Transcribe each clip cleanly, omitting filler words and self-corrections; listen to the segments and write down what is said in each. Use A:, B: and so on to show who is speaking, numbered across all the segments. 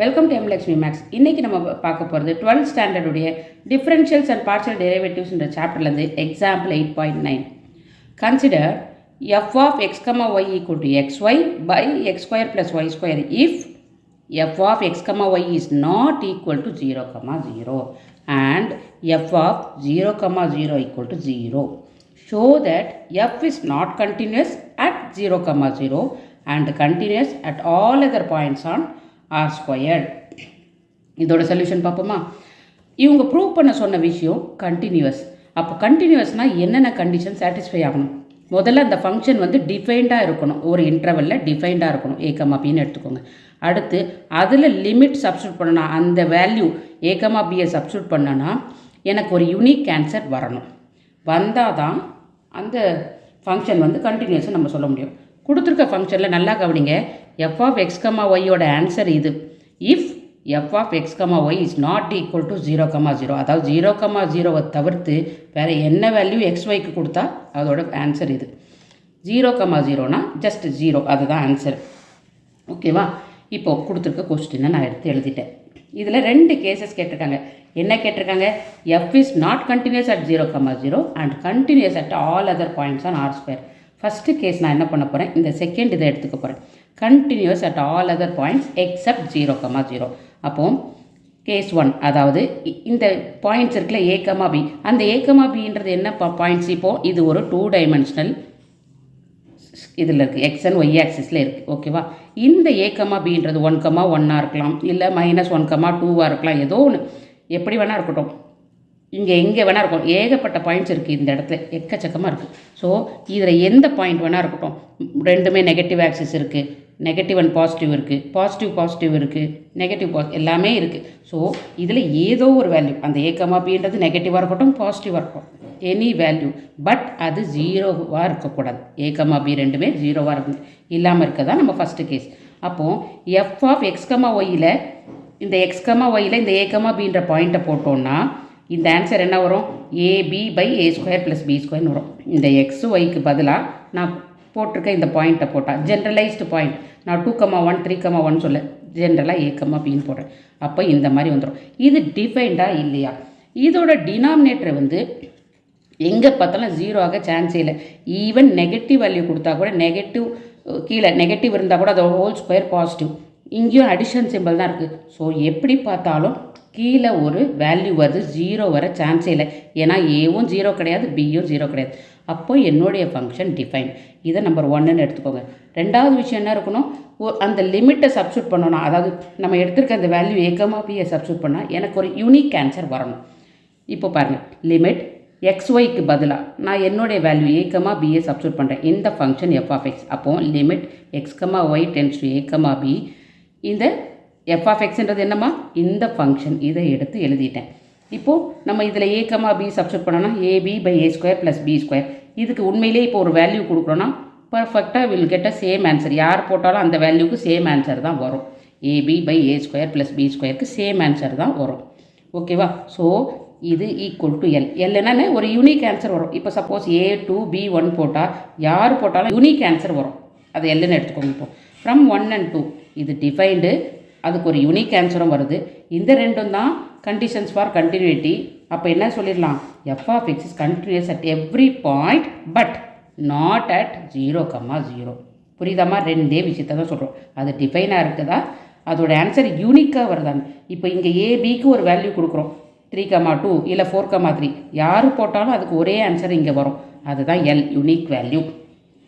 A: Welcome to எம்லக்ஷ்மி maths. இன்றைக்கி நம்ம பார்க்க போகிறது 12th ஸ்டாண்டர்டுடைய டிஃபரன்ஷியல்ஸ் அண்ட் பார்ஷியல் டெரிவேட்டிவ்ஸ்ன்ற சாப்டர்லேருந்து example 8.9. Consider f of X comma y equal to xy by x square plus y square if f of x comma y is not equal to 0 comma 0 and f of 0 comma 0 equal to 0. Show that f is not continuous at 0 comma 0 and continuous at all other points on r squared. இதோட solution பார்ப்போமா? இவங்க prove பண்ண சொன்ன விஷயம் continuous. அப்போ கண்டினியூஸ்னால் என்னென்ன condition satisfy ஆகணும்? முதல்ல அந்த ஃபங்க்ஷன் டிஃபைன்டாக இருக்கணும், ஒரு இன்டர்வலில் டிஃபைன்டாக இருக்கணும், a comma bன்னு எடுத்துக்கோங்க. அடுத்து அதில் லிமிட் சப்ஸ்டியூட் பண்ணணும், அந்த வேல்யூ a comma bயை சப்ஸ்டியூட் பண்ணனா எனக்கு ஒரு யூனிக் ஆன்சர் வரணும். வந்தால் தான் அந்த ஃபங்க்ஷன் கண்டினியூஸாக நம்ம சொல்ல முடியும். கொடுத்துருக்க ஃபங்க்ஷனில் நல்லா கவனிங்க, எஃப் ஆஃப் எக்ஸ் கமா ஒய்யோட ஆன்சர் இது. If F of X comma Y is not equal to 0 comma 0, அதாவது 0 comma 0வை தவிர்த்து வேறு என்ன வேல்யூ எக்ஸ் ஒய்க்கு கொடுத்தா அதோட ஆன்சர் இது. 0 comma 0னா ஜஸ்ட் 0, அதுதான் ஆன்சர். ஓகேவா? இப்போது கொடுத்துருக்க கொஸ்டினை நான் எடுத்து எழுதிட்டேன். இதில் 2 கேசஸ் கேட்டிருக்காங்க. என்ன கேட்டிருக்காங்க? F is not continuous at 0 comma 0 and continuous at all other points on R square. First case நான் என்ன பண்ண போகிறேன், இந்த செகண்ட் இதை எடுத்துக்க போகிறேன். Continuous at all other points except 0 comma 0. அப்போது கேஸ் 1, அதாவது இந்த பாயிண்ட்ஸ் இருக்குல்ல a comma b, அந்த a comma bன்றது என்ன பாயிண்ட்ஸ்? இப்போது இது ஒரு 2 dimensional இதில் இருக்குது, எக்ஸ் அண்ட் ஒய் ஆக்சிஸில் இருக்குது. ஓகேவா? இந்த a comma bன்றது 1 comma 1 இருக்கலாம், இல்லை -1 comma 2 இருக்கலாம், ஏதோ ஒன்று, எப்படி வேணால் இருக்கட்டும், இங்கே எங்கே வேணால் இருக்கும். ஏகப்பட்ட பாயிண்ட்ஸ் இருக்குது இந்த இடத்துல, எக்கச்சக்கமாக இருக்குது. ஸோ இதில் எந்த பாயிண்ட் வேணால் இருக்கட்டும், ரெண்டுமே நெகட்டிவ் ஆக்சிஸ் இருக்குது, நெகட்டிவ் அண்ட் பாசிட்டிவ் இருக்குது, பாசிட்டிவ் இருக்குது, நெகட்டிவ் எல்லாமே இருக்குது. ஸோ இதில் ஏதோ ஒரு வேல்யூ, அந்த a comma bன்றது நெகட்டிவாக இருக்கட்டும், பாசிட்டிவாக இருக்கும், எனி வேல்யூ, பட் அது 0வாக இருக்கக்கூடாது. a comma b ரெண்டுமே 0வாக இருக்கும், இல்லாமல் இருக்க தான் நம்ம ஃபஸ்ட்டு கேஸ். அப்போது எஃப் ஆஃப் எக்ஸ் கமா ஒய்யில் இந்த எக்ஸ் கமா ஒய்யில் இந்த a comma bன்ற பாயிண்ட்டை போட்டோன்னா இந்த ஆன்சர் என்ன வரும்? AB by A square plus B ஸ்கொயர்னு வரும். இந்த எக்ஸ் ஒய்க்கு பதிலாக நான் போட்டிருக்கேன் இந்த பாயிண்ட்டை போட்டால், ஜென்ரலைஸ்டு பாயிண்ட், நான் 2 comma 1 3 comma 1 சொல்ல, ஜென்ரலாக a comma bன்னு போடுறேன். அப்போ இந்த மாதிரி வந்துடும். இது டிஃபைன்டாக இல்லையா? இதோட டினாமினேட்டரை எங்கே பார்த்தாலும் 0 ஆக சான்ஸே இல்லை. ஈவன் நெகட்டிவ் வேல்யூ கொடுத்தா கூட, நெகட்டிவ் கீழே நெகட்டிவ் இருந்தால் கூட அதோட ஹோல் ஸ்கொயர் பாசிட்டிவ், இங்கேயும் அடிஷன் சிம்பிள் தான் இருக்குது. ஸோ எப்படி பார்த்தாலும் கீழே ஒரு வேல்யூ வருது, 0 வர சான்ஸே இல்லை. ஏன்னா ஏவும் 0 கிடையாது, பியும் 0 கிடையாது. அப்போது என்னுடைய ஃபங்க்ஷன் டிஃபைன். இதை நம்பர் 1ன்னு எடுத்துக்கோங்க. ரெண்டாவது விஷயம் என்ன இருக்கணும், அந்த லிமிட்டை சப்ஸ்டியூட் பண்ணணும். அதாவது நம்ம எடுத்துருக்க அந்த வேல்யூ a comma bயை சப்ஸ்டியூட் பண்ணால் எனக்கு ஒரு யூனிக் ஆன்சர் வரணும். இப்போ பாருங்கள், லிமிட் எக்ஸ் ஒய்க்கு பதிலாக நான் என்னுடைய வேல்யூ a comma bயை சப்ஸ்டியூட் பண்ணுறேன். இந்த ஃபங்க்ஷன் எஃப் ஆஃப் எக்ஸ். அப்போது limit X comma Y tends to a comma b. இந்த எஃப் ஆஃப் எக்ஸ்ன்றது என்னம்மா? இந்த ஃபங்க்ஷன். இதை எடுத்து எழுதிட்டேன். இப்போது நம்ம இதில் a comma b சப்ஸ்டியூட் பண்ணோன்னா AB by A square plus B square. இதுக்கு உண்மையிலே இப்போ ஒரு வேல்யூ கொடுக்குறோன்னா பர்ஃபெக்டாக வில் கெட் சேம் ஆன்சர். யார் போட்டாலும் அந்த வேல்யூக்கு சேம் ஆன்சர் தான் வரும். AB by A square plus B ஸ்கொயருக்கு சேம் ஆன்சர் தான் வரும். ஓகேவா? ஸோ இது ஈக்குவல் டு எல். எல் என்னென்னு ஒரு யூனிக் ஆன்சர் வரும். இப்போ சப்போஸ் A2 B1 போட்டால் யார் போட்டாலும் யூனிக் ஆன்சர் வரும். அது எல்லுன்னு எடுத்துக்கோங்க. இப்போ ஃப்ரம் 1 and 2 இது டிஃபைன்டு, அதுக்கு ஒரு யூனிக் ஆன்சரும் வருது. இந்த ரெண்டும் தான் கண்டிஷன்ஸ் ஃபார் கண்டினியூட்டி. அப்போ என்ன சொல்லிடலாம்? F of X is continuous at every point but not at 0 comma 0. புரியுதாம்மா? ரெண்டே விஷயத்தை தான் சொல்கிறோம். அது டிஃபைனாக இருக்குதா, அதோட ஆன்சர் யூனிக்காக வருதான்னு. இப்போ இங்கே ஏபிக்கு ஒரு வேல்யூ கொடுக்குறோம், 3 comma 2 இல்லை 4 comma 3, யார் போட்டாலும் அதுக்கு ஒரே ஆன்சர் இங்கே வரும். அதுதான் எல், யூனிக் வேல்யூ.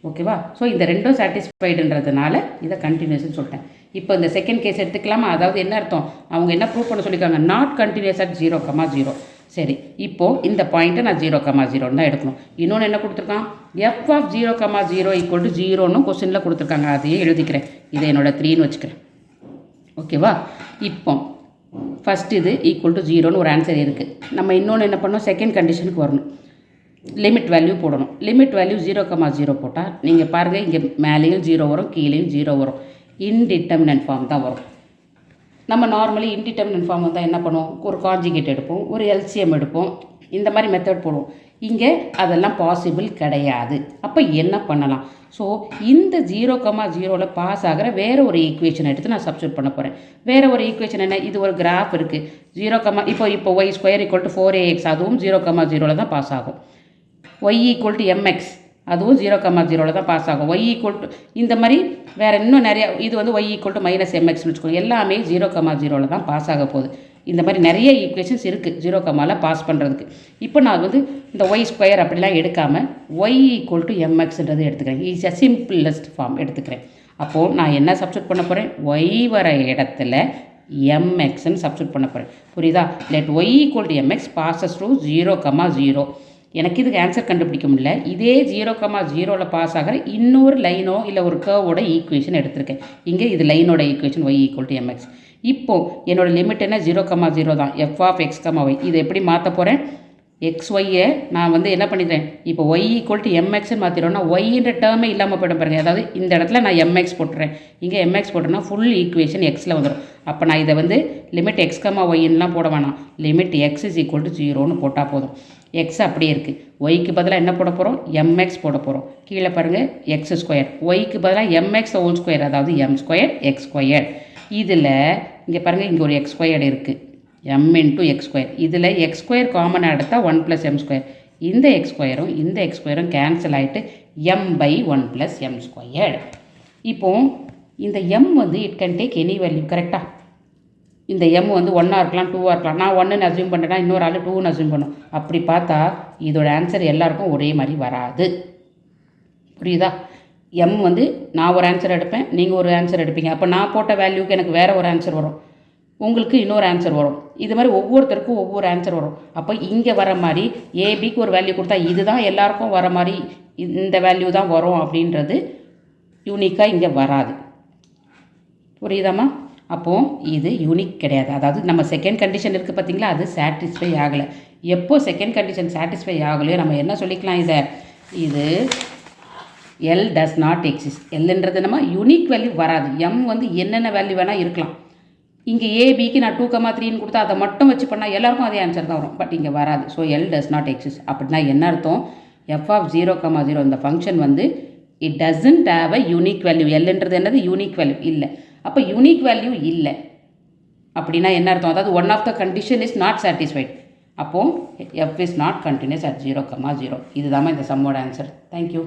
A: ஓகேவா? ஸோ இந்த ரெண்டும் சாட்டிஸ்ஃபைடுன்றதுனால இதை கண்டினியூஸ்னு சொல்லிட்டேன். இப்போ இந்த செகண்ட் கேஸ் எடுத்துக்கலாமா? அதாவது என்ன அர்த்தம், அவங்க என்ன ப்ரூவ் பண்ண சொல்லியிருக்காங்க? Not continuous at 0 comma 0. சரி, இப்போது இந்த பாயிண்ட்டை நான் 0 comma 0 தான் எடுக்கணும். இன்னொன்று என்ன கொடுத்துருக்கான்? F of 0 comma 0 equal to 0ன்னு கொஸ்டினில் கொடுத்துருக்காங்க. அதையே எழுதிக்கிறேன். இதை என்னோட 3ன்னு வச்சுக்கிறேன். ஓகேவா? இப்போ ஃபஸ்ட் இது ஈக்குவல் டு 0ன்னு ஒரு ஆன்சர் இருக்குது. நம்ம இன்னொன்று என்ன பண்ணோம், செகண்ட் கண்டிஷனுக்கு வரணும், லிமிட் வேல்யூ போடணும். லிமிட் வேல்யூ 0 comma 0 போட்டால் நீங்கள் பாருங்கள், இங்கே மேலேயும் 0 வரும், கீழேயும் 0 வரும். இன்டிட்டர்மினன்ட் ஃபார்ம் தான் வரும். நம்ம நார்மலி இன்டிட்டர்மினன்ட் ஃபார்ம் வந்தால் என்ன பண்ணுவோம், ஒரு கான்ஜுகேட் எடுப்போம், ஒரு எல்சிஎம் எடுப்போம், இந்த மாதிரி மெத்தட் போடுவோம். இங்கே அதெல்லாம் பாசிபிள் கிடையாது. அப்போ என்ன பண்ணலாம்? ஸோ இந்த 0,0ல் பாஸ் ஆகிற வேறு ஒரு ஈக்குவேஷன் எடுத்து நான் சப்ஸ்டியூட் பண்ண போகிறேன். வேறு ஒரு ஈக்குவேஷன் என்ன? இது ஒரு கிராஃப் இருக்குது. இப்போ y² = 4ax அதுவும் 0,0ல் தான் பாஸ் ஆகும். y = mx அதுவும் 0,0ல் தான் பாஸ் ஆகும். இந்த மாதிரி வேறு இன்னும் நிறையா, இது வந்து y = -mxன்னு வச்சுக்கோங்க. எல்லாமே 0,0ல் தான் பாஸ் ஆக போகுது. இந்த மாதிரி நிறைய ஈக்குவேஷன்ஸ் இருக்குது 0,0ல் பாஸ் பண்ணுறதுக்கு. இப்போ நான் வந்து இந்த y² அப்படிலாம் எடுக்காமல் y = mxன்றது எடுத்துக்கிறேன். இஸ் அ சிம்பிளஸ்ட் ஃபார்ம் எடுத்துக்கிறேன். அப்போது நான் என்ன சப்ஸ்டியூட் பண்ண போகிறேன்? y வர இடத்துல mxன்னு சப்ஸ்டியூட் பண்ண போகிறேன். புரியுதா? Let y = mx passes through 0,0. எனக்கு இதுக்கு ஆன்சர் கண்டுபிடிக்க முடியல. இதே 0,0ல் பாஸ் ஆகிற இன்னொரு லைனோ இல்லை ஒரு கர்வோட ஈக்குவேஷன் எடுத்திருக்கேன். இங்கே இது லைனோட ஈக்குவேஷன் y = mx. இப்போது என்னோடய லிமிட் என்ன? 0,0 தான். f(x, y). இதை எப்படி மாற்ற போகிறேன்? xyயை நான் வந்து என்ன பண்ணிக்கிறேன்? இப்போ y = mxன்னு மாற்றிடும்னா yன்ற டேர்மே இல்லாமல் போய்டும் பாருங்கள். அதாவது இந்த இடத்துல நான் mx போட்டுறேன், இங்கே mx போட்டேன்னா ஃபுல் ஈக்குவேஷன் எக்ஸில் வந்துடும். அப்போ நான் இதை வந்து லிமிட் x, yன்னுலாம் போட வேணாம். லிமிட் x = 0ன்னு போட்டால் போதும். எக்ஸ் அப்படியே இருக்குது. ஒய்க்கு பதிலாக என்ன போட போகிறோம்? mx போட போகிறோம். கீழே பாருங்கள் x². ஒய்க்கு பதிலாக mx², அதாவது m² x². இதில் இங்கே பாருங்கள், இங்கே ஒரு x² இருக்குது, m × x². இதில் x² காமனாக எடுத்தால் 1 + m². இந்த x²ம் இந்த x²ம் கேன்சல் ஆகிட்டு m/1 + m². இப்போது இந்த m வந்து it can take any value. கரெக்டாக? இந்த m வந்து 1ஆக இருக்கலாம், 2ஆக இருக்கலாம். நான் 1ன்னு அஸ்யூம் பண்ணுறேன்னா இன்னொரு ஆள் 2ன்னு அஸ்யூம் பண்ணும். அப்படி பார்த்தா இதோட ஆன்சர் எல்லாருக்கும் ஒரே மாதிரி வராது. புரியுதா? m வந்து நான் ஒரு ஆன்சர் எடுப்பேன், நீங்கள் ஒரு ஆன்சர் எடுப்பீங்க. அப்போ நான் போட்ட வேல்யூக்கு எனக்கு வேறு ஒரு ஆன்சர் வரும், உங்களுக்கு இன்னொரு ஆன்சர் வரும். இது மாதிரி ஒவ்வொருத்தருக்கும் ஒவ்வொரு ஆன்சர் வரும். அப்போ இங்கே வர மாதிரி ஏபிக்கு ஒரு வேல்யூ கொடுத்தா இதுதான் எல்லாருக்கும் வர மாதிரி இந்த வேல்யூ தான் வரும் அப்படின்றது யூனிக்காக இங்கே வராது. புரியுதாம்மா? அப்போது இது யூனிக் கிடையாது. அதாவது நம்ம செகண்ட் கண்டிஷன் இருக்குது பார்த்தீங்களா, அது சாட்டிஸ்ஃபை ஆகலை. எப்போ செகண்ட் கண்டிஷன் சாட்டிஸ்ஃபை ஆகலையோ நம்ம என்ன சொல்லிக்கலாம்? இது எல் டஸ் நாட் எக்ஸிஸ்ட். எல்ன்றது நம்ம யூனிக் வேல்யூ வராது. எம் வந்து என்னென்ன வேல்யூ வேணால் இருக்கலாம். இங்கே ஏபிக்கு நான் 2,3ன்னு கொடுத்தா அதை மட்டும் வச்சு பண்ணால் எல்லாருக்கும் அதே ஆன்சர் தான் வரும். பட் இங்கே வராது. So L does not exist. அப்படின்னா என்ன அர்த்தம்? f(0,0) இந்த ஃபங்க்ஷன் வந்து it doesn't have a unique value. எல்ன்றது என்னது? யூனிக் வேல்யூ இல்லை. அப்போ யூனிக் வேல்யூ இல்லை அப்படின்னா என்ன அர்த்தம்? அதாவது one of the condition is not satisfied. அப்போது f is not continuous at 0,0. இதுதான் இந்த சம்மோட ஆன்சர். தேங்க்யூ.